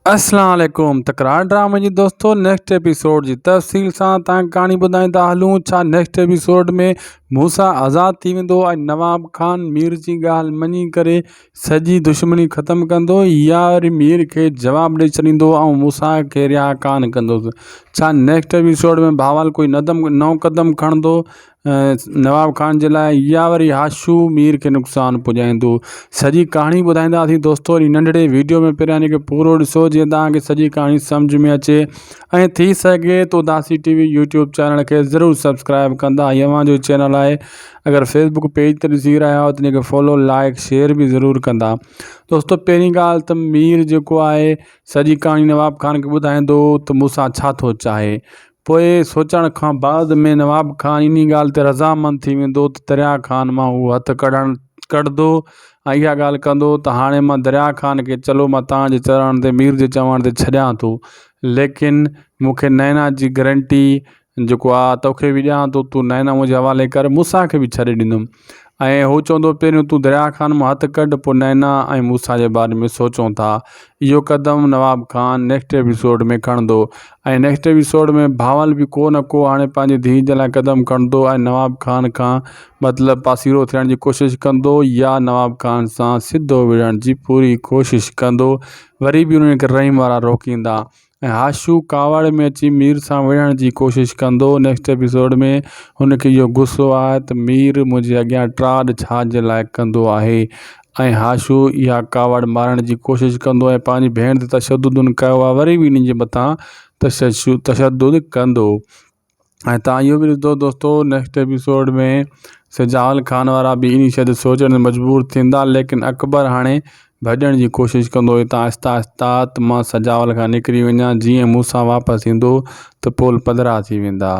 अस्सलाम वालेकुम। तकरार ड्रामा जी दोस्तों नेक्स्ट एपिसोड जी तफ़सील सां तव्हांखे कहाणी ॿुधाईंदा हलूं। छा नेक्स्ट एपिसोड में मूसा आज़ादु थी वेंदो ऐं नवाब खान मीर जी ॻाल्हि मञी करे सॼी दुश्मनी ख़तमु कंदो, या वरी मीर खे जवाबु ॾेई छॾींदो ऐं मूसा खे रिहा कान कंदो? छा नेक्स्ट एपिसोड में भावल कोई नओं कदम खणंदो नवाब खान जे लाइ, या वरी हाशू मीर खे नुक़सानु पुॼाईंदो? सॼी कहाणी ॿुधाईंदासीं दोस्तों इन नंढड़े वीडियो में। पहिरियां खे पूरो ॾिसो जीअं तव्हांखे सॼी कहाणी सम्झ में अचे, ऐं थी सघे तो उदासी टीवी यूट्यूब चैनल खे ज़रूरु सब्सक्राइब कंदा। इहो मुंहिंजो चैनल आहे। अगर फेसबुक पेज ते ॾिसी रहिया आहियो त इनखे फॉलो लाइक शेयर भी ज़रूरु कंदा। दोस्तों पहिरीं ॻाल्हि त मीर जेको आहे सॼी कहाणी नवाब खान खे ॿुधाईंदो त मूंसां छा थो चाहे। पोइ सोचण खां बाद में नवाब खान इन ॻाल्हि ते रज़ामंद थी वेंदो त दरिया खान मां हू हथु कढंदो ऐं इहा ॻाल्हि कंदो त हाणे मां दरिया खान खे चलो मां तव्हांजे चवण ते मीर जे चवण ते छॾियां थो, लेकिन मूंखे नैना जी गारंटी जेको आहे तोखे बि ॾियां थो, तूं नैना मुंहिंजे हवाले कर, मूसा खे बि छॾे ॾींदुमि। ऐं हू चवंदो पहिरियों तूं दरिया खान मां हथु कढ, पोइ नैना ऐं मूसा जे बारे में सोचूं था। इहो कदम नवाब खान नेक्स्ट एपिसोड में खणंदो ऐं नेक्स्ट एपिसोड में भावल बि को न को हाणे पंहिंजी धीउ जे लाइ कदम खणंदो ऐं नवाब खान खां मतिलबु पासीरो थियण जी कोशिशि कंदो, या नवाब खान सां सिधो विढ़ण जी पूरी कोशिशि कंदो। वरी बि उन्हनि खे रहीम वारा रोकींदा ऐं हाशू कावड़ में अची मीर सां विढ़ण जी कोशिशि कंदो। नेक्स्ट एपिसोड में हुनखे इहो गुस्सो आहे त मीर मुंहिंजे अॻियां ट्राड छा जे लाइ कंदो आहे, ऐं हाशू इहा कावड़ मारण जी कोशिशि कंदो ऐं पंहिंजी भेण ते तशदुद कयो आहे, वरी बि इन्हनि जे मथां तशदुद कंदो। ऐं तव्हां इहो बि ॾिसंदो दोस्तों नेक्स्ट एपिसोड में सजावल खान वारा बि इन शइ ते सोचण ते मजबूर थींदा, लेकिन अकबर हाणे भॼण जी कोशिशि कंदो हितां आहिस्ता आहिस्ता त मां सजावल खां निकिरी वञा। जीअं मूंसां वापसि ईंदो त पोल पधरा थी वेंदा।